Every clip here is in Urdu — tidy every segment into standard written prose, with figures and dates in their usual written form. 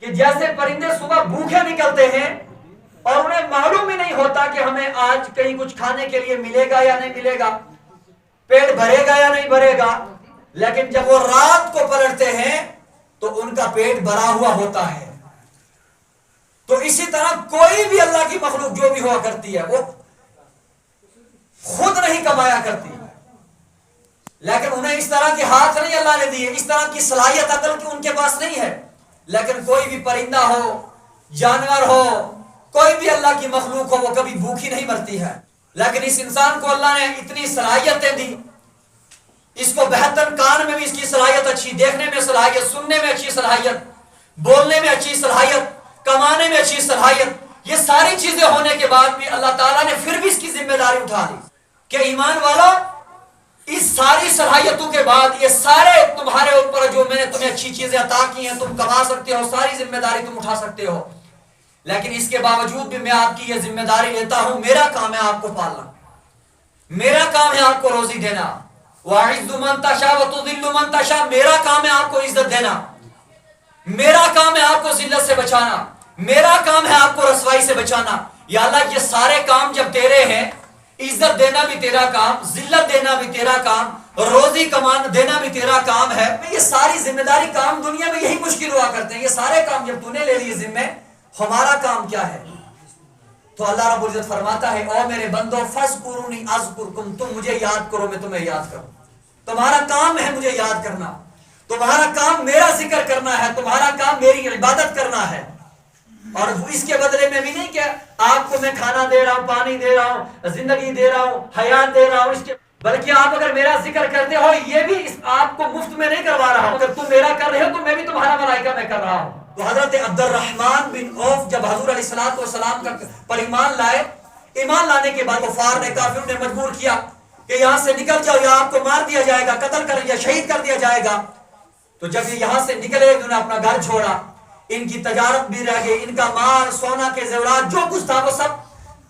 کہ جیسے پرندے صبح بھوکے نکلتے ہیں اور انہیں معلوم ہی نہیں ہوتا کہ ہمیں آج کہیں کچھ کھانے کے لیے ملے گا یا نہیں ملے گا، پیٹ بھرے گا یا نہیں بھرے گا، لیکن جب وہ رات کو پلٹتے ہیں تو ان کا پیٹ بھرا ہوا ہوتا ہے۔ تو اسی طرح کوئی بھی اللہ کی مخلوق جو بھی ہوا کرتی ہے وہ خود نہیں کمایا کرتی، لیکن انہیں اس طرح کے ہاتھ نہیں اللہ نے دیے، اس طرح کی صلاحیت عقل کی ان کے پاس نہیں ہے۔ لیکن کوئی بھی پرندہ ہو، جانور ہو، کوئی بھی اللہ کی مخلوق ہو، وہ کبھی بھوکی نہیں مرتی ہے۔ لیکن اس انسان کو اللہ نے اتنی صلاحیتیں دی، اس کو بہتر کان میں بھی اس کی صلاحیت اچھی، دیکھنے میں صلاحیت، سننے میں اچھی صلاحیت، بولنے میں اچھی صلاحیت، کمانے میں اچھی صلاحیت، یہ ساری چیزیں ہونے کے بعد بھی اللہ تعالیٰ نے پھر بھی اس کی ذمہ داری اٹھا لی کہ ایمان والا، اس ساری صلاحیتوں کے بعد یہ سارے تمہارے اوپر جو میں نے تمہیں اچھی چیزیں عطا کی ہیں، تم کما سکتے ہو، ساری ذمہ داری تم اٹھا سکتے ہو، لیکن اس کے باوجود بھی میں آپ کی یہ ذمہ داری لیتا ہوں، میرا کام ہے آپ کو پالنا، میرا کام ہے آپ کو روزی دینا، وَأَعِزُّ مَن تَشَاءُ وَتُذِلُّ مَن تَشَاءُ، میرا کام ہے آپ کو عزت دینا، میرا کام ہے آپ کو ذلت سے بچانا، میرا کام ہے آپ کو رسوائی سے بچانا۔ یا اللہ یہ سارے کام جب تیرے ہیں، عزت دینا بھی تیرا کام، ذلت دینا بھی تیرا کام، روزی کمان دینا بھی تیرا کام ہے، یہ ساری ذمہ داری کام دنیا میں یہی مشکل ہوا کرتے ہیں، یہ سارے کام جب تو نے لے لیے ذمہ، ہمارا کام کیا ہے؟ تو اللہ رب العزت فرماتا ہے، او میرے بندو فاذکرونی اذکرکم، تم مجھے یاد کرو میں تمہیں یاد کروں، تمہارا کام ہے مجھے یاد کرنا، تمہارا کام میرا ذکر کرنا ہے، تمہارا کام میری عبادت کرنا ہے، اور اس کے بدلے میں بھی نہیں کہ آپ کو میں کھانا دے رہا ہوں، پانی دے رہا ہوں، زندگی دے رہا ہوں، حیات دے رہا ہوں، اس کے بلکہ آپ اگر میرا ذکر کرتے ہو یہ بھی آپ کو مفت میں نہیں کروا رہا ہوں، اگر تم میرا کر رہے ہو تو میں بھی تمہارا ملائکہ میں کر رہا ہوں۔ تو حضرت عبد الرحمن بن عوف جب حضور علیہ الصلوۃ والسلام پر ایمان لائے، ایمان لانے کے بعد کفار نے، کافروں نے مجبور کیا کہ یہاں سے نکل جاؤ یا آپ کو مار دیا جائے گا، قتل کر یا شہید کر دیا جائے گا۔ تو جب یہ یہاں سے نکلے انہوں نے اپنا گھر چھوڑا، ان کی تجارت بھی رہ گئی، ان کا مال، سونا کے زیورات جو کچھ تھا وہ سب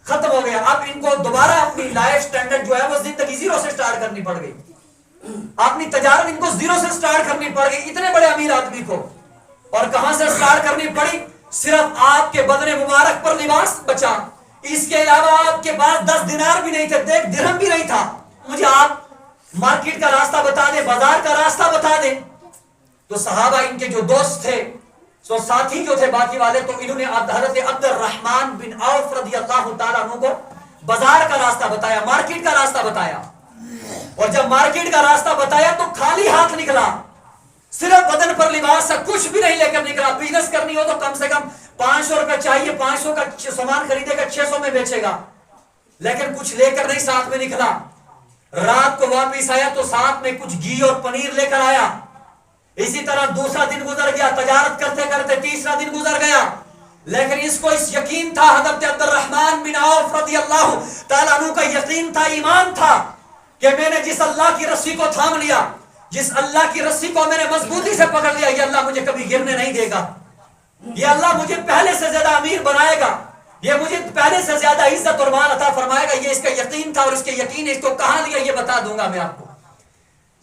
ختم ہو گیا۔ اب ان کو دوبارہ اپنی لائف سٹینڈرڈ جو ہے وہ زندگی زیرو سے سٹارٹ کرنی پڑ گئی، اپنی تجارت ان کو زیرو سے سٹارٹ کرنی پڑ گئی، اتنے بڑے امیر آدمی کو۔ اور کہاں سے سٹارٹ کرنی پڑی؟ صرف آپ کے بدن مبارک پر لباس بچا، اس کے علاوہ آپ کے پاس 10 دینار بھی نہیں تھے، 1 درہم بھی نہیں تھا۔ مجھے آپ مارکیٹ کا راستہ بتا دیں، بازار کا راستہ بتا دیں۔ تو صحابہ ان کے جو دوست تھے، سو ساتھی جو تھے باقی والے، تو انہوں نے حضرت عبد الرحمن بن عوف رضی اللہ تعالیٰ عنہ کو بازار کا راستہ بتایا، مارکیٹ کا راستہ بتایا۔ اور جب مارکیٹ کا راستہ بتایا تو خالی ہاتھ نکلا، صرف بدن پر لباس سے کچھ بھی نہیں لے کر نکلا۔ بزنس کرنی ہو تو کم سے کم 500 روپے چاہیے، 500 کا سامان خریدے گا، 600 میں بیچے گا، لیکن کچھ لے کر نہیں ساتھ میں نکلا۔ رات کو واپس آیا تو ساتھ میں کچھ گھی اور پنیر لے کر آیا۔ اسی طرح دوسرا دن گزر گیا، تجارت کرتے کرتے تیسرا دن گزر گیا، لیکن اس کو اس یقین تھا، حضرت عبد الرحمن بن عوف رضی اللہ تعالیٰ عنہ کا یقین تھا، ایمان تھا کہ میں نے جس اللہ کی رسی کو تھام لیا، جس اللہ کی رسی کو میں نے مضبوطی سے پکڑ لیا، یہ اللہ مجھے کبھی گرنے نہیں دے گا، یہ اللہ مجھے پہلے سے زیادہ امیر بنائے گا، یہ مجھے پہلے سے زیادہ عزت اور مال عطا فرمائے گا۔ یہ اس کا یقین تھا، اور اس کے یقین نے اس کو کہاں لیا یہ بتا دوں گا میں آپ کو۔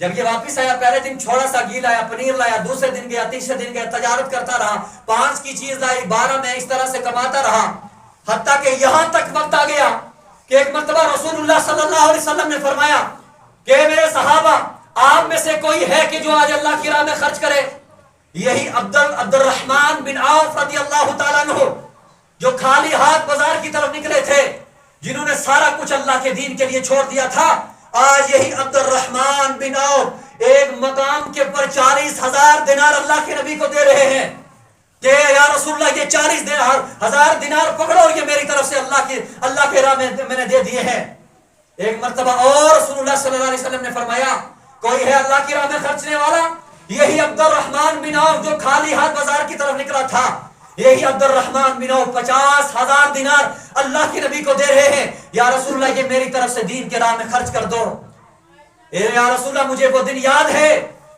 جب یہ واپس آیا، پہلے دن چھوڑا سا گھی لایا، پنیر لایا، دوسرے دن گیا، تیسرے دن گیا، تجارت کرتا رہا، 5 کی چیز لائی، 12 میں اس طرح سے کماتا رہا، حتیٰ کہ یہاں تک وقت آ گیا کہ ایک مرتبہ رسول اللہ صلی اللہ علیہ وسلم نے فرمایا کہ میرے صحابہ، آپ میں سے کوئی ہے کہ جو آج اللہ کی راہ میں خرچ کرے؟ یہی عبد الرحمن بن عوف رضی اللہ تعالیٰ عنہ جو خالی ہاتھ بازار کی طرف نکلے تھے، جنہوں نے سارا کچھ اللہ کے دین کے لیے چھوڑ دیا تھا، آج یہی عبد الرحمن بن عوف ایک مقام کے پر 40,000 دینار اللہ کے نبی کو دے رہے ہیں کہ یا رسول اللہ یہ 40,000 دینار پکڑو، یہ میری طرف سے اللہ کے راہ میں نے دے دیے ہیں۔ ایک مرتبہ اور رسول اللہ صلی اللہ علیہ وسلم نے فرمایا کوئی ہے اللہ کی راہ میں خرچنے والا؟ یہی عبد الرحمن بن عوف جو خالی ہاتھ بازار کی طرف نکلا تھا، یہی عبد الرحمن بن عوف 50,000 دینار اللہ کے نبی کو دے رہے ہیں، یا رسول اللہ یہ میری طرف سے دین کے راہ میں خرچ کر دو۔ یا رسول اللہ مجھے وہ دن یاد ہے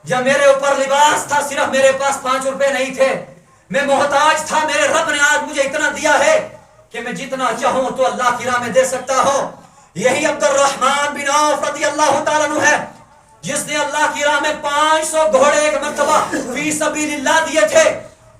جب میرے اوپر لباس تھا، صرف میرے پاس 5 روپے نہیں تھے، میں محتاج تھا، میرے رب نے آج مجھے اتنا دیا ہے کہ میں جتنا چاہوں تو اللہ کی راہ میں دے سکتا ہوں۔ یہی عبد الرحمن بن عوف رضی اللہ تعالیٰ عنہ ہے جس نے اللہ کی راہ میں 500 گھوڑے ایک مرتبہ فی سبیل اللہ دیے تھے،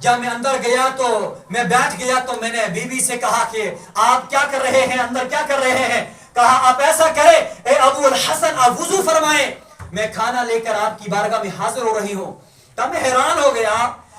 جب میں اندر گیا تو میں بیٹھ گیا تو میں نے بیوی سے کہا کہ آپ کیا کر رہے ہیں, اندر کیا کر رہے ہیں؟ کہا آپ ایسا کریں اے ابو الحسن آپ وضو فرمائیں, میں کھانا لے کر آپ کی بارگاہ میں حاضر ہو رہی ہوں. تب میں حیران ہو گیا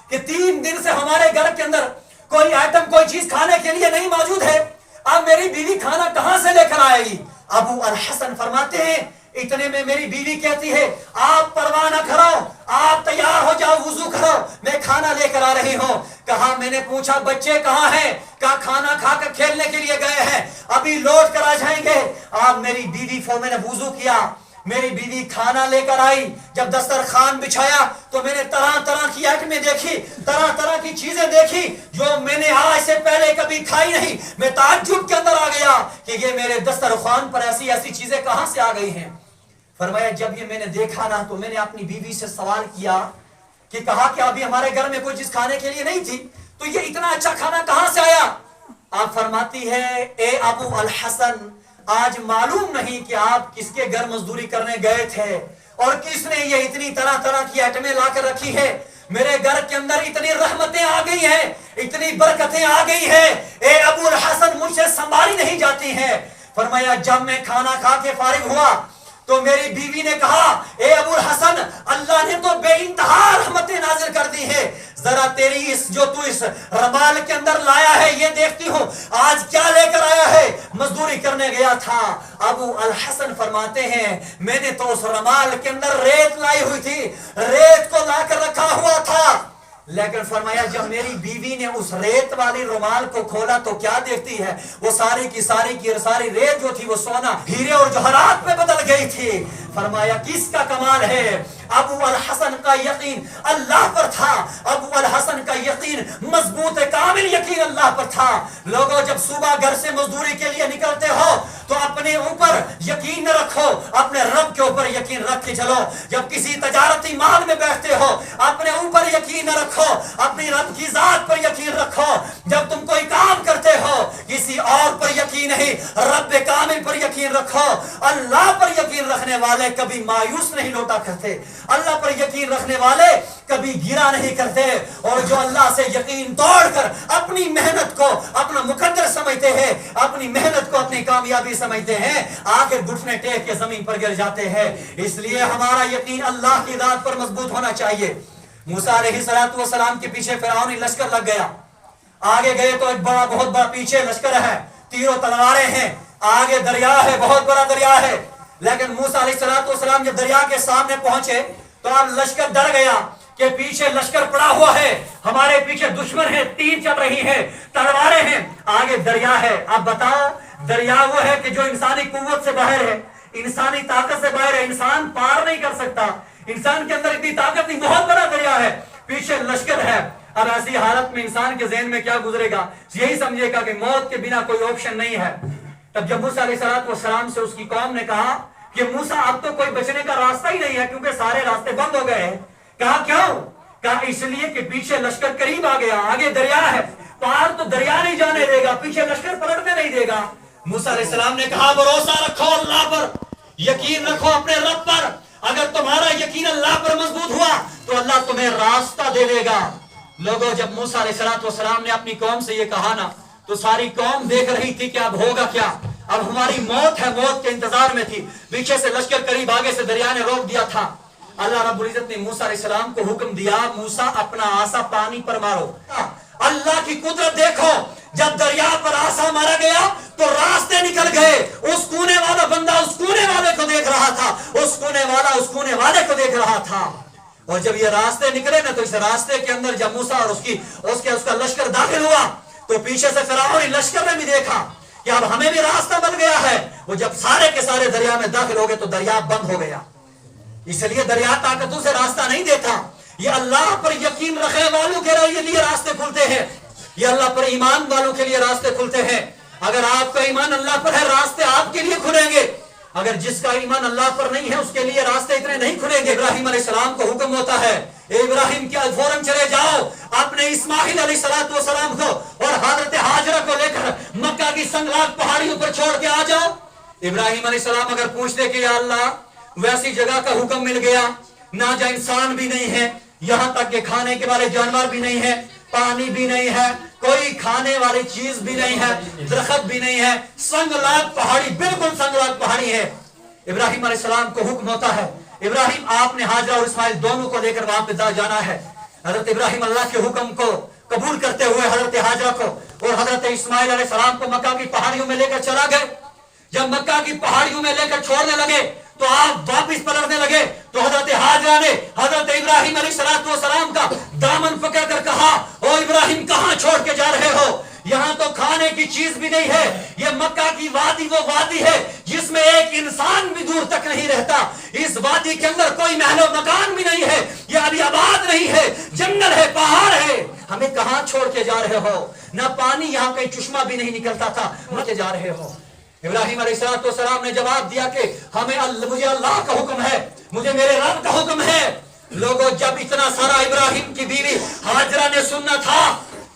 کہ 3 دن سے ہمارے گھر کے اندر کوئی آئٹم کوئی چیز کھانے کے لیے نہیں موجود ہے, اب میری بیوی کھانا کہاں سے لے کر آئے گی؟ ابو الحسن فرماتے ہیں اتنے میں میری بیوی کہتی ہے آپ پرواہ نہ کرو, آپ تیار ہو جاؤ, وضو کرو, میں کھانا لے کر آ رہی ہوں. کہا میں نے پوچھا بچے کہاں ہیں؟ کہا کھانا کھا کر کھیلنے کے لیے گئے ہیں, ابھی لوٹ کر آ جائیں گے. آپ میری بیوی میں نے وضو کیا, میری بیوی کھانا لے کر آئی. جب دسترخوان بچھایا تو میں نے طرح طرح کی آئٹمیں دیکھی, طرح طرح کی چیزیں دیکھی جو میں نے آج سے پہلے کبھی کھائی نہیں. میں تعجب کے اندر آ گیا کہ یہ میرے دسترخوان پر ایسی ایسی چیزیں کہاں سے آ گئی ہیں. فرمایا جب یہ میں نے دیکھا نا تو میں نے اپنی بیوی سے سوال کیا کہ کہا کہ ابھی ہمارے گھر میں کوئی چیز کھانے کے لیے نہیں تھی, تو یہ اتنا اچھا کھانا کہاں سے آیا؟ آپ فرماتی ہے اے ابو الحسن آج معلوم نہیں کہ آپ کس کے گھر مزدوری کرنے گئے تھے اور کس نے یہ اتنی طرح طرح کی آئٹمیں لا کر رکھی ہے. میرے گھر کے اندر اتنی رحمتیں آ گئی ہیں, اتنی برکتیں آ گئی ہیں, اے ابو الحسن مجھ سے سنبھالی نہیں جاتی ہیں. فرمایا جب میں کھانا کھا کے فارغ ہوا تو میری بیوی نے کہا اے ابو الحسن اللہ نے تو بے انتہا رحمتیں نازل کر دی ہے, ذرا تیری جو تو اس رمال کے اندر لایا ہے یہ دیکھتی ہوں, آج کیا لے کر آیا ہے؟ مزدوری کرنے گیا تھا. ابو الحسن فرماتے ہیں میں نے تو اس رمال کے اندر ریت لائی ہوئی تھی, ریت کو لا کر رکھا ہوا تھا. لیکن فرمایا جب میری بیوی نے اس ریت والی رومال کو کھولا تو کیا دیکھتی ہے؟ وہ ساری کی ساری ریت جو تھی وہ سونا ہیرے اور جوہرات میں بدل گئی تھی. فرمایا کس کا کمال ہے؟ ابو الحسن کا یقین اللہ پر تھا, ابو الحسن کا یقین مضبوط کامل یقین اللہ پر تھا. لوگوں جب صبح گھر سے مزدوری کے لیے نکلتے ہو تو اپنے اوپر یقین نہ رکھو, اپنے رب کے اوپر یقین رکھ کے چلو. جب کسی تجارتی مال میں بیٹھتے ہو اپنے اوپر یقین نہ رکھو, اپنی رب کی ذات پر یقین رکھو. جب تم کوئی کام کرتے ہو کسی اور پر یقین نہیں, رب کامل پر یقین رکھو. اللہ پر یقین رکھنے والے کبھی مایوس نہیں لوٹا کرتے, اللہ پر یقین رکھنے والے کبھی گرا نہیں کرتے. اور جو اللہ سے یقین توڑ کر اپنی محنت کو اپنا مقدر سمجھتے ہیں, اپنی محنت کو اپنی کامیابی سمجھتے ہیں, آخر گھٹنے ٹیک کے زمین پر گر جاتے ہیں. اس لیے ہمارا یقین اللہ کی ذات پر مضبوط ہونا چاہیے. موسیٰ علیہ السلام کے پیچھے فرعونی لشکر لگ گیا. آگے گئے تو ایک بہت بڑا پیچھے لشکر ہے, تیروں تلواریں ہیں, آگے دریا ہے, بہت بڑا دریا ہے. لیکن موسیٰ علیہ السلام جب دریا کے سامنے پہنچے تو اب لشکر ڈر گیا کہ پیچھے لشکر پڑا ہوا ہے, ہمارے پیچھے دشمن ہے, تیر چل رہی ہے, تلواریں ہیں, آگے دریا ہے. اب بتاؤ دریا وہ ہے کہ جو انسانی قوت سے باہر ہے, انسانی طاقت سے باہر ہے, انسان پار نہیں کر سکتا, انسان کے اندر اتنی طاقت نہیں, بہت بڑا دریا ہے, پیچھے لشکر ہے. اب ایسی حالت میں انسان کے ذہن میں کیا گزرے گا؟ یہی سمجھے گا کہ موت کے بنا کوئی آپشن نہیں ہے. تب جب موسیٰ علیہ السلام سے اس کی قوم نے کہا کہ موسیٰ اب تو کوئی بچنے کا راستہ ہی نہیں ہے کیونکہ سارے راستے بند ہو گئے ہیں. کہا کیوں؟ کہا اس لیے کہ پیچھے لشکر قریب آ گیا, آگے دریا ہے, پار تو دریا نہیں جانے دے گا, پیچھے لشکر پلٹنے نہیں دے گا. موسیٰ علیہ السلام نے کہا بھروسہ رکھو اللہ پر, یقین رکھو اپنے رب پر. اگر تمہارا یقین اللہ پر مضبوط ہوا تو اللہ تمہیں راستہ دے دے گا. لوگوں جب موسیٰ علیہ السلام نے اپنی قوم سے یہ کہا نا تو ساری قوم دیکھ رہی تھی کہ اب ہوگا کیا, اب ہماری موت ہے, موت کے انتظار میں تھی. پیچھے سے لشکر قریب, آگے سے دریا نے روک دیا تھا. اللہ رب العزت نے موسیٰ علیہ السلام کو حکم دیا موسیٰ اپنا عصا پانی پر مارو. اللہ کی قدرت دیکھو, جب دریا پر عصا مارا گیا تو راستے نکل گئے. اس کونے والا بندہ اس کونے والے کو دیکھ رہا تھا, اس کونے والا اس کونے والے کو دیکھ رہا تھا. اور جب یہ راستے نکلے نا تو اس راستے کے اندر جب موسیٰ اور اس کا لشکر داخل ہوا تو پیچھے سے فرعونی لشکر نے بھی دیکھا کہ اب ہمیں بھی راستہ بن گیا ہے. وہ جب سارے کے سارے دریا میں داخل ہو گئے تو دریا بند ہو گیا. اس لیے دریا طاقتوں سے راستہ نہیں دیتا, یہ اللہ پر یقین رکھنے والوں کے لیے راستے کھلتے ہیں, یہ اللہ پر ایمان والوں کے لیے راستے کھلتے ہیں. اگر آپ کا ایمان اللہ پر ہے راستے آپ کے لیے کھلیں گے, اگر جس کا ایمان اللہ پر نہیں ہے اس کے لیے راستے اتنے نہیں کھلیں گے. ابراہیم علیہ السلام کو حکم ہوتا ہے اے ابراہیم کیا فوراً چلے جاؤ اپنے اسماعیل علیہ السلام کو اور حضرت ہاجرہ کو لے کر مکہ کی سنگلاخ پہاڑیوں پر چھوڑ کے آ جاؤ. ابراہیم علیہ السلام اگر پوچھتے کہ یا اللہ ویسی جگہ کا حکم مل گیا, نہ جا انسان بھی نہیں ہے, یہاں تک کہ کھانے کے والے جانور بھی نہیں ہے، پانی بھی نہیں ہے، کوئی کھانے والی چیز بھی نہیں ہے، درخت بھی نہیں ہے، سنگلاگ پہاڑی، بالکل سنگلاگ پہاڑی ہے۔ ابراہیم علیہ السلام کو حکم ہوتا ہے، ابراہیم آپ نے ہاجرہ اور اسماعیل دونوں کو لے کر وہاں پہ جانا ہے۔ حضرت ابراہیم اللہ کے حکم کو قبول کرتے ہوئے حضرت ہاجرہ کو اور حضرت اسماعیل علیہ السلام کو مکہ کی پہاڑیوں میں لے کر چلا گئے۔ جب مکہ کی پہاڑیوں میں لے کر چھوڑنے لگے تو آپ واپس پلٹنے لگے تو حضرت ہاجرہ نے حضرت ابراہیم علیہ السلام کا دامن پکڑ کر کہا، او ابراہیم کہاں چھوڑ کے جا رہے ہو؟ یہاں تو کھانے کی چیز بھی نہیں ہے، یہ مکہ کی وادی وہ وادی ہے جس میں ایک انسان بھی دور تک نہیں رہتا، اس وادی کے اندر کوئی محل و مکان بھی نہیں ہے، یہ ابھی آباد نہیں ہے، جنگل ہے، پہاڑ ہے، ہمیں کہاں چھوڑ کے جا رہے ہو؟ نہ پانی، یہاں کہیں چشمہ بھی نہیں نکلتا تھا، مجھے جا رہے ہو؟ ابراہیم علیہ السلام نے جواب دیا کہ مجھے اللہ کا حکم ہے، مجھے میرے رب کا حکم ہے۔ لوگوں، جب اتنا سارا ابراہیم کی بیوی ہاجرہ نے سننا تھا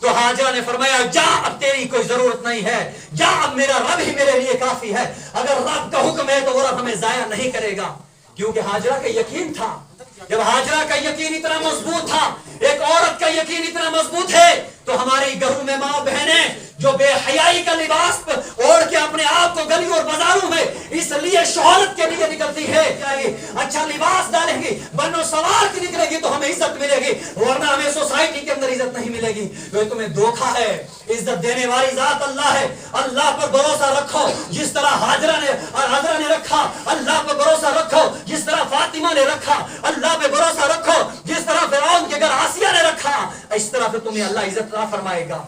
تو ہاجرہ نے فرمایا، جا، اب تیری کوئی ضرورت نہیں ہے، جا، اب میرا رب ہی میرے لیے کافی ہے، اگر رب کا حکم ہے تو وہ رب ہمیں ضائع نہیں کرے گا، کیونکہ ہاجرہ کا یقین تھا۔ جب ہاجرہ کا یقین اتنا مضبوط تھا، ایک عورت کا یقین اتنا مضبوط ہے، تو ہماری گھروں میں ماں بہنیں جو بے حیائی کا لباس اوڑھ کے اپنے آپ کو گلیوں اور بازاروں میں اس لیے شہرت کے لیے نکلتی ہے، اچھا لباس ڈالیں گی، بنو سوار کی نکلے گی تو ہمیں عزت ملے گی، ورنہ ہمیں سوسائٹی کے اندر عزت نہیں ملے گی۔ تو تمہیں دھوکا ہے، عزت دینے والی ذات اللہ ہے، اللہ پر بھروسہ رکھو جس طرح ہاجرہ نے رکھا، اللہ پر بھروسہ رکھو جس طرح فاطمہ نے رکھا، اللہ پہ بھروسہ رکھو جس طرح فرعون کے گھر آسیہ نے رکھا، اس طرح پھر تمہیں اللہ عزت عطا فرمائے گا۔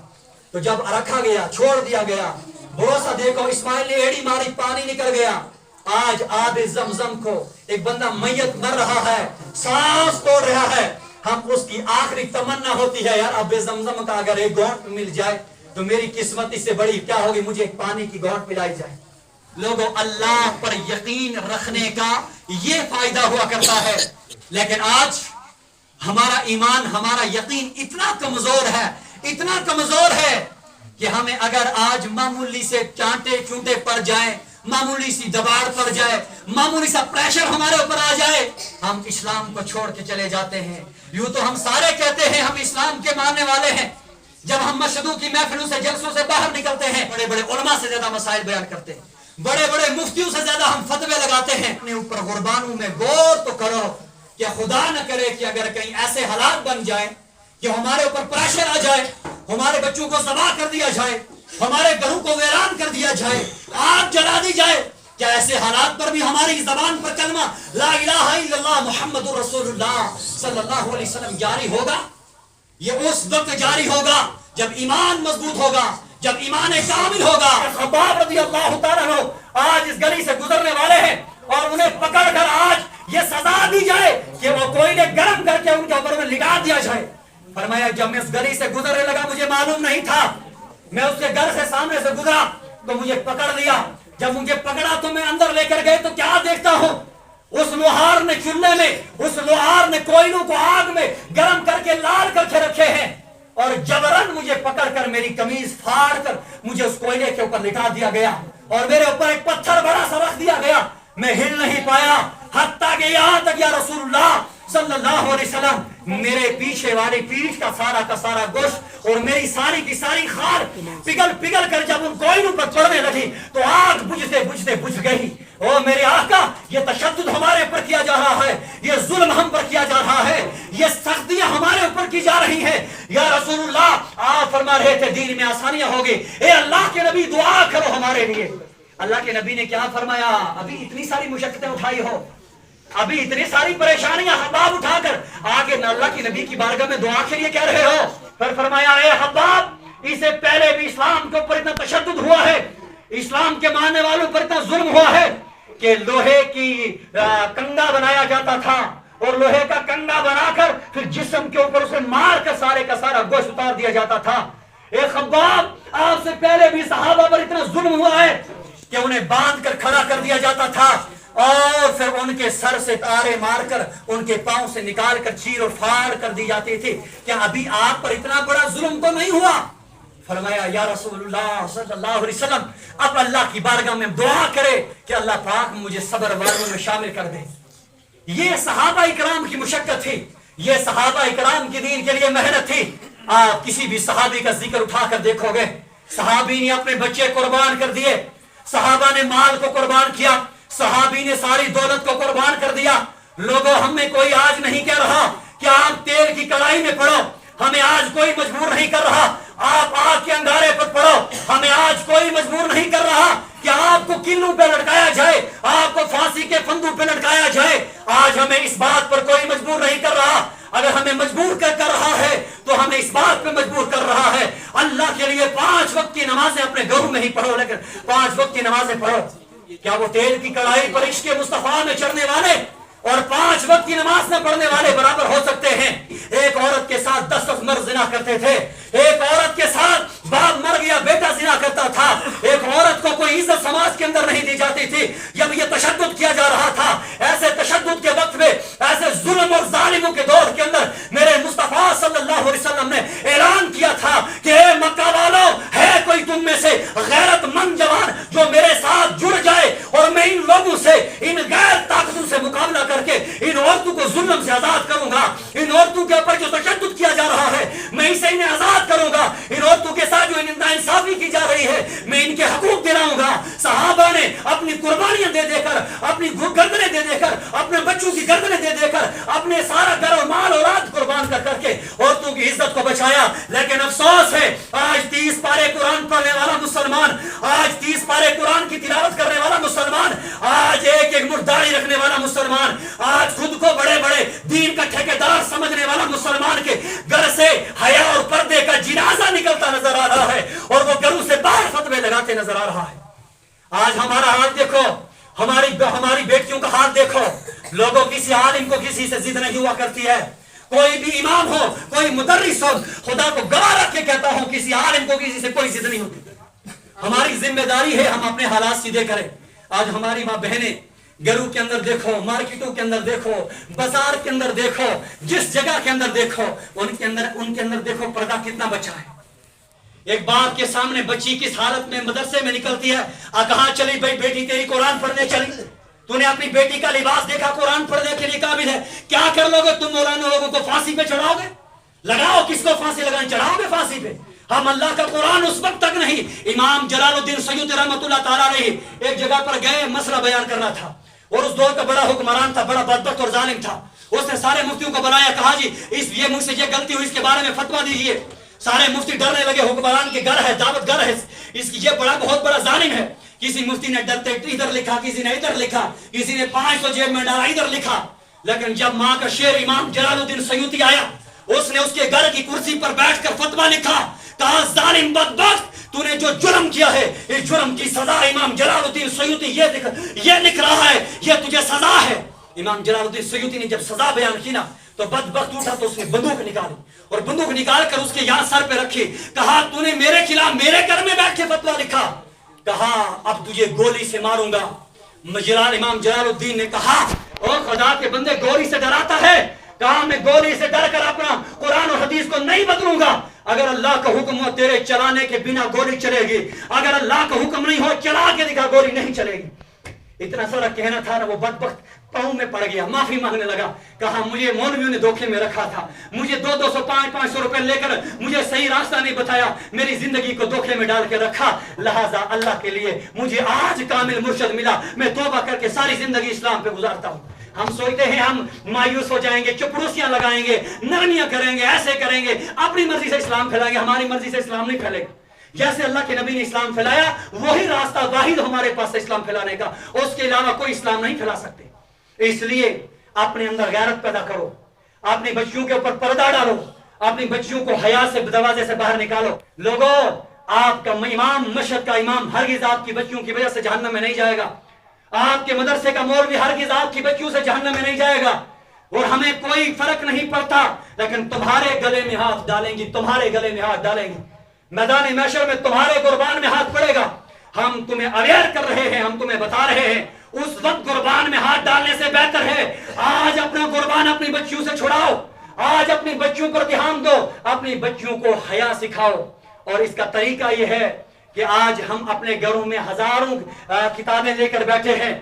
تو جب رکھا گیا، چھوڑ دیا گیا، بھروسہ دیکھو، اسماعیل نے ایڑی ماری، پانی نکل گیا۔ آج آب زمزم کو ایک بندہ میت مر رہا ہے، سانس توڑ رہا ہے، ہم اس کی آخری تمنا ہوتی ہے، یار آب زمزم کا اگر ایک گھونٹ مل جائے تو میری قسمت اس سے بڑی کیا ہوگی، مجھے ایک پانی کی گھونٹ پلائی جائے۔ لوگوں، اللہ پر یقین رکھنے کا یہ فائدہ ہوا کرتا ہے، لیکن آج ہمارا ایمان، ہمارا یقین اتنا کمزور ہے، اتنا کمزور ہے کہ ہمیں اگر آج معمولی سے چانٹے چونٹے پڑ جائیں، معمولی سی دباڑ پڑ جائے، معمولی سا پریشر ہمارے اوپر آ جائے، ہم اسلام کو چھوڑ کے چلے جاتے ہیں۔ یوں تو ہم سارے کہتے ہیں ہم اسلام کے ماننے والے ہیں، جب ہم مشہدوں کی محفلوں سے، جلسوں سے باہر نکلتے ہیں، بڑے بڑے علماء سے زیادہ مسائل بیان کرتے ہیں، بڑے بڑے مفتیوں سے زیادہ ہم فتوے لگاتے ہیں۔ اپنے اوپر قربانوں میں غور تو کرو کہ خدا نہ کرے کہ اگر کہیں ایسے حالات بن جائیں کہ ہمارے اوپر پریشر آ جائے، ہمارے بچوں کو ذبح کر دیا جائے، ہمارے گھروں کو ویران کر دیا جائے، آگ جلا دی جائے، کیا ایسے حالات پر بھی ہماری زبان پر کلمہ لا الہ الا اللہ محمد رسول اللہ صلی اللہ علیہ وسلم جاری ہوگا؟ یہ اس وقت جاری ہوگا جب ایمان مضبوط ہوگا، جب ایمان کامل ہوگا۔ خباب رضی اللہ تعالیٰ عنہ آج اس گلی سے گزرنے والے ہیں اور انہیں پکڑ کر آج یہ سزا دی جائے کہ وہ کوئلے گرم کر کے ان کے اوپر میں لٹا دیا جائے۔ فرمایا جب میں اس گلی سے گزرنے لگا مجھے معلوم نہیں تھا، میں اس کے گھر سے سامنے سے گزرا تو مجھے پکڑ لیا، جب مجھے پکڑا تو میں اندر لے کر گئے تو کیا دیکھتا ہوں، اس لوہار نے چولہے میں، اس لوہار نے کوئلوں کو آگ میں گرم کر کے لال کر کے رکھے ہیں، اور جبرن مجھے پکڑ کر میری قمیض پھاڑ کر مجھے اس کوئلے کے اوپر لٹا دیا گیا، اور میرے اوپر ایک پتھر بڑا سا رکھ دیا گیا، میں ہل نہیں پایا، حتیٰ کہ یہاں تک یا رسول اللہ صلی اللہ علیہ وسلم میرے پیچھے والی پیٹھ کا سارا گوشت اور میری ساری کی ساری خار پگھل کر جب ان کوئلوں پر پڑنے لگی تو آگ بجھتے بجھتے بجھ گئی۔ او میرے آقا، یہ تشدد ہمارے اوپر کیا جا رہا ہے، یہ ظلم ہم پر کیا جا رہا ہے، یہ سختیاں ہمارے اوپر کی جا رہی ہیں۔ یا رسول اللہ، آپ فرما رہے تھے دین میں آسانیاں ہوگی، اے اللہ کے نبی دعا کرو ہمارے لیے۔ اللہ کے نبی نے کیا فرمایا؟ ابھی اتنی ساری مشقتیں اٹھائی ہو، ابھی اتنی ساری پریشانیاں حباب اٹھا کر آگے اللہ کی نبی کی بارگاہ میں دعا کے لیے کہہ رہے ہو؟ پھر فرمایا اے حباب، اسے پہلے بھی اسلام کے اوپر اتنا تشدد ہوا ہے، اسلام کے ماننے والوں پر اتنا ظلم ہوا ہے کہ لوہے کی کنگا بنایا جاتا تھا، اور لوہے کا کنگا بنا کر پھر جسم کے اوپر اسے مار کر سارے کا سارا گوشت اتار دیا جاتا تھا۔ اے خباب، آپ سے پہلے بھی صحابہ پر اتنا ظلم ہوا ہے کہ انہیں باندھ کر کھڑا کر دیا جاتا تھا، اور پھر ان کے سر سے تارے مار کر ان کے پاؤں سے نکال کر چیر اور پھاڑ کر دی جاتی تھی۔ کیا ابھی آپ پر اتنا بڑا ظلم تو نہیں ہوا؟ فرمایا یا رسول اللہ صلی اللہ علیہ وسلم، اب اللہ کی بارگاہ میں دعا کرے کہ اللہ پاک مجھے صبر والوں میں شامل کر دے۔ یہ صحابہ کرام کی مشقت تھی، یہ صحابہ اکرام کے دین کے لیے محنت تھی. آپ کسی بھی صحابی کا ذکر اٹھا کر دیکھو گے, صحابی نے اپنے بچے قربان کر دیے, صحابہ نے مال کو قربان کیا, صحابی نے ساری دولت کو قربان کر دیا. لوگوں, ہم میں کوئی آج نہیں کہہ رہا کہ آپ تیل کی کڑائی میں پڑو, ہمیں آج کوئی مجبور نہیں کر رہا آپ آگ کے انگارے پر پڑو, ہمیں آج کوئی مجبور نہیں کر رہا کہ آپ کو کلوں پہ لٹکایا جائے, آپ کو پھانسی کے پھندوں پہ لٹکایا جائے. آج ہمیں اس بات پر کوئی مجبور نہیں کر رہا. اگر ہمیں مجبور کر رہا ہے تو ہمیں اس بات پہ مجبور کر رہا ہے, اللہ کے لیے 5 وقت کی نمازیں اپنے گھروں میں ہی پڑھو, لیکن 5 وقت کی نمازیں پڑھو. کیا وہ تیل کی کڑائی پر عشق مصطفیٰ میں چڑھنے والے اور 5 وقت کی نماز نہ پڑھنے والے برابر ہو سکتے ہیں؟ ایک عورت کے ساتھ 10 مرد زنا کرتے تھے, ایک عورت کے ساتھ باپ مر گیا بیٹا زنا کرتا تھا, ایک عورت کو کوئی عزت سماج کے اندر نہیں دی جاتی تھی. جب یہ تشدد کیا جا رہا تھا, ایسے تشدد کے وقت میں, ایسے ظلم اور ظالموں کے دور کے اندر میرے مصطفیٰ صلی اللہ علیہ وسلم نے اعلان کیا تھا کہ اے مکہ والوں, ہے کوئی تم میں سے غیرت مند جوان جو میرے ساتھ جڑ جائے اور میں ان لوگوں سے, ان غیر طاقتوں سے مقابلہ کر کے ان عورتوں کو ظلم سے آزاد کروں گا, ان عورتوں کے اوپر جو تشدد کیا جا رہا ہے میں اسے انہیں آزاد کروں گا, ان عورتوں کے ساتھ جو انصافی کی جا رہی ہے میں ان کے حقوق دلاؤں گا. صحابہ نے اپنی قربانیاں دے دے کر, اپنی گردنیں دے دے کر, اپنے بچوں کی گردنیں دے دے کر, اپنے سارا گھر و مال اولاد قربان کر کر کے عورتوں کی عزت کو بچایا. لیکن افسوس ہے آج 30 پارے قرآن پڑھنے والا مسلمان, آج 30 پارے قرآن کی تلاوت کرنے والا مسلمان, آج ایک مٹھ داڑھی رکھنے والا مسلمان, آج خود کو بڑے بڑے دین کا ٹھیکیدار سمجھنے والا مسلمان کے گھر سے حیا اور پردے کا جنازہ نکلتا نظر آ رہا ہے اور وہ گھروں سے باہر فتوے لگاتے نظر آ رہا ہے. آج ہمارا حال دیکھو, ہماری بیٹیوں کا حال دیکھو. لوگوں کسی عالم کو کسی سے ضد نہیں ہوا کرتی ہے, کوئی بھی امام ہو, کوئی مدرس ہو, خدا کو گواہ رکھ کے کہتا ہوں کسی عالم کو کسی سے کوئی ضد نہیں ہوتی. ہماری ذمہ داری ہے ہم اپنے حالات سیدھے کریں. آج ہماری ماں بہنیں گھروں کے اندر دیکھو, مارکیٹوں کے اندر دیکھو, بازار کے اندر دیکھو, جس جگہ کے اندر دیکھو, ان کے اندر دیکھو پردہ کتنا بچا ہے. ایک باپ کے سامنے بچی کس حالت میں مدرسے میں نکلتی ہے, کہاں چلی بھائی بیٹی تیری قرآن پڑھنے چلی, تو نے اپنی بیٹی کا لباس دیکھا قرآن پڑھنے کے لیے قابل ہے, کیا کر لو گے تم مولانا لوگوں کو پھانسی پہ چڑھاؤ گے؟ لگاؤ, کس کو پھانسی لگائیں, چڑھاؤ گے پھانسی پہ. ہم اللہ کا قرآن اس وقت تک نہیں. امام جلال الدین سیوطی رحمۃ اللہ تعالیٰ علیہ ایک جگہ پر گئے, مسئلہ بیان کرنا تھا, اور اس دور کا بڑا حکمران تھا, بڑا بدبخت اور ظالم تھا. اس نے سارے مفتیوں کو بلایا, کہا جی یہ مجھ سے یہ غلطی ہوئی, اس کے بارے میں فتویٰ دیجیے. سارے مفتی ڈرنے لگے, حکمران کے گھر ہے, دعوت گھر ہے, اس کی یہ بہت بڑا ظالم ہے. کسی مفتی نے ڈرتے ادھر لکھا, کسی نے ادھر لکھا, کسی نے 500 جیب میں ڈالا, ادھر لکھا. لیکن جب ماں کا شیر امام جلال الدین سیوطی آیا, اس نے اس کے گھر کی کرسی پر بیٹھ کر فتویٰ لکھا, کہا ظالم بدبخت, تو نے جو جرم کیا ہے اس جرم کی سزا امام جلال الدین سیوطی یہ لکھ رہا ہے, یہ تجھے سزا ہے. امام جلال الدین سیوطی نے جب سزا بیان کی نا تو بدبخت اٹھا تو اس نے بندوق نکالی اور بندوق نکال کر اس کے یہاں سر پہ رکھی, کہا تو نے میرے خلاف میرے گھر میں بیٹھ کے فتویٰ لکھا, کہا اب تجھے گولی سے ماروں گا. امام جلال الدین نے کہا او خدا کے بندے گولی سے ڈراتا ہے, کہا میں گولی سے ڈر کر اپنا قرآن اور حدیث کو نہیں بدلوں گا. اگر اللہ کا حکم ہو تیرے چلانے کے بنا گولی چلے گی, اگر اللہ کا حکم نہیں ہو چلا کے دکھا گولی نہیں چلے گی. اتنا سارا کہنا تھا نا, وہ بدبخت پاؤں میں پڑ گیا, معافی مانگنے لگا, کہا مجھے مولویوں نے دھوکے میں رکھا تھا, مجھے 200 500 روپے لے کر مجھے صحیح راستہ نہیں بتایا, میری زندگی کو دھوکے میں ڈال کے رکھا, لہذا اللہ کے لیے مجھے آج کامل مرشد ملا, میں توبہ کر کے ساری زندگی اسلام پہ گزارتا ہوں. ہم سوچتے ہیں ہم مایوس ہو جائیں گے, چپڑوسیاں لگائیں گے, نرمیاں کریں گے, ایسے کریں گے, اپنی مرضی سے اسلام پھیلائیں گے. ہماری مرضی سے اسلام نہیں پھیلے گا. جیسے اللہ کے نبی نے اسلام پھیلایا وہی راستہ واحد ہمارے پاس ہے اسلام پھیلانے کا, اس کے علاوہ کوئی اسلام نہیں پھیلا سکتے. اس لیے اپنے اندر غیرت پیدا کرو, اپنی بچیوں کے اوپر پردہ ڈالو, اپنی بچیوں کو حیا سے دروازے سے باہر نکالو. لوگوں, آپ کا امام, مشہد کا امام ہرگز آپ کی بچیوں کی وجہ سے جہنم میں نہیں جائے گا. آپ کے مدرسے کا مولوی ہرگز آپ کی بچیوں سے جہنم میں نہیں جائے گا. اور ہمیں کوئی فرق نہیں پڑتا, لیکن تمہارے گلے میں ہاتھ ڈالیں گی, تمہارے گلے میں ہاتھ ڈالیں گی, میدان محشر میں تمہارے قربان میں ہاتھ پڑے گا. ہم تمہیں اویئر کر رہے ہیں, ہم تمہیں بتا رہے ہیں, اس وقت قربان میں ہاتھ ڈالنے سے بہتر ہے آج اپنا قربان اپنی بچیوں سے چھڑاؤ, آج اپنی بچیوں پر دھیان دو, اپنی بچیوں کو حیا سکھاؤ. اور اس کا طریقہ یہ ہے کہ آج ہم اپنے گھروں میں ہزاروں کتابیں لے کر بیٹھے ہیں.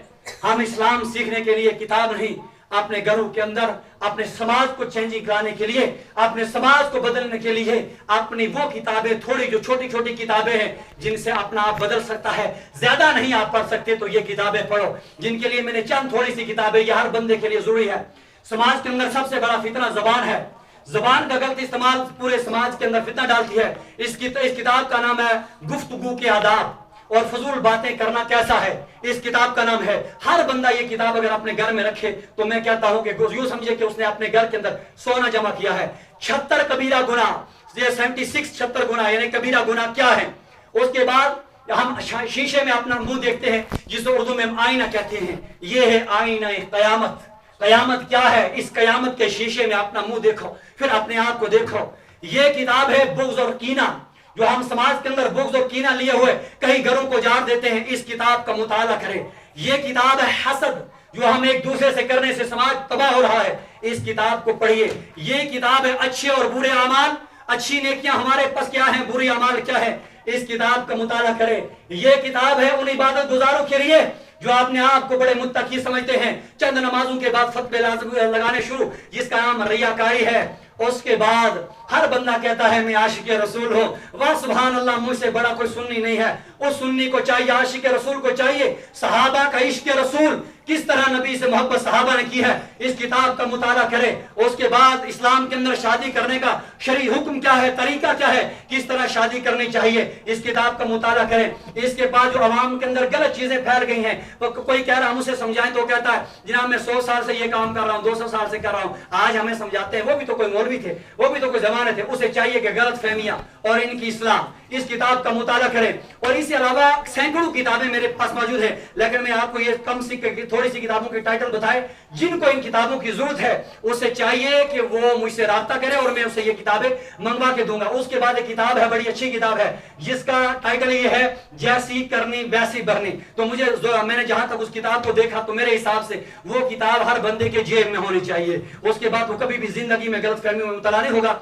ہم اسلام سیکھنے کے لیے کتاب نہیں, اپنے گھروں کے اندر اپنے سماج کو چینجنگ کرانے کے لیے، اپنے سماج کو بدلنے کے لیے اپنی وہ کتابیں، تھوڑی جو چھوٹی چھوٹی کتابیں ہیں جن سے اپنا آپ بدل سکتا ہے، زیادہ نہیں آپ پڑھ سکتے تو یہ کتابیں پڑھو، جن کے لیے میں نے چند تھوڑی سی کتابیں، یہ ہر بندے کے لیے ضروری ہے۔ سماج کے اندر سب سے بڑا فتنہ زبان ہے، زبان کا غلط استعمال پورے سماج کے اندر فتنہ ڈالتی ہے۔ اس کتاب کا نام ہے گفتگو کے آداب اور فضول باتیں کرنا کیسا ہے، اس کتاب کا نام ہے۔ ہر بندہ یہ کتاب اگر اپنے گھر میں رکھے تو میں کہتا ہوں کہ یوں سمجھے کہ اس نے اپنے گھر کے اندر سونا جمع کیا ہے۔ 76 کبیرہ گناہ، یہ 76 گناہ یعنی کبیرہ گناہ کیا ہے۔ اس کے بعد ہم شیشے میں اپنا منہ دیکھتے ہیں جسے اردو میں ہم آئینہ کہتے ہیں، یہ ہے آئینہ قیامت۔ قیامت کیا ہے؟ اس قیامت کے شیشے میں اپنا منہ دیکھو، پھر اپنے آپ کو دیکھو۔ یہ کتاب ہے بغض اور کینہ، جو ہم سماج کے اندر بغض اور کینہ لیے ہوئے کئی گھروں کو جاڑ دیتے ہیں، اس کتاب کا مطالعہ کریں۔ یہ کتاب ہے حسد، جو ہم ایک دوسرے سے کرنے سے سماج تباہ ہو رہا ہے، اس کتاب کو پڑھیے۔ یہ کتاب ہے اچھے اور برے اعمال، اچھی نیکیاں ہمارے پاس کیا ہیں، بری اعمال کیا ہے، اس کتاب کا مطالعہ کریں۔ یہ کتاب ہے ان عبادت گزاروں کے لیے جو اپنے آپ کو بڑے متقی سمجھتے ہیں، چند نمازوں کے بعد فتوے لگانے شروع، جس کا نام ریاکاری ہے۔ اس کے بعد ہر بندہ کہتا ہے میں عاشق رسول ہوں، واہ سبحان اللہ، مجھ سے بڑا کوئی سنی نہیں ہے۔ اس سنی کو چاہیے، عاشق رسول کو چاہیے صحابہ کا عشق رسول، کس طرح نبی سے محبت صحابہ نے کی ہے، اس کتاب کا مطالعہ کرے۔ اس کے بعد اسلام کے اندر شادی کرنے کا شرعی حکم کیا ہے، طریقہ کیا ہے، کس طرح شادی کرنی چاہیے، اس کتاب کا مطالعہ کریں۔ اس کے بعد جو عوام کے اندر غلط چیزیں پھیل گئی ہیں، کوئی کہہ رہا ہم اسے سمجھائیں تو کہتا ہے جناب میں 100 سال سے یہ کام کر رہا ہوں، 200 سال سے کر رہا ہوں، آج ہمیں سمجھاتے ہیں۔ وہ بھی تو کوئی مولوی تھے، وہ بھی تو کوئی زمانے تھے، اسے چاہیے کہ غلط فہمیاں اور ان کی اصلاح، اس کتاب کا مطالعہ کریں۔ اور اس کے علاوہ سینکڑوں کتابیں میرے پاس موجود ہیں، لیکن میں آپ کو یہ کم سی تھوڑی سی کتابوں کے ٹائٹل بتائے جن کو ان کتابوں کی ضرورت ہے، اسے چاہیے کہ وہ مجھ سے رابطہ کرے اور میں اسے یہ کتابیں منگوا کے دوں گا۔ اس کے بعد ایک کتاب ہے، بڑی اچھی کتاب ہے، جس کا ٹائٹل یہ ہے جیسی کرنی ویسی بھرنی۔ تو میں نے جہاں تک اس کتاب کو دیکھا تو میرے حساب سے وہ کتاب ہر بندے کے جیب میں ہونی چاہیے، اس کے بعد وہ کبھی بھی زندگی میں غلط فہمی میں مبتلا نہیں ہوگا۔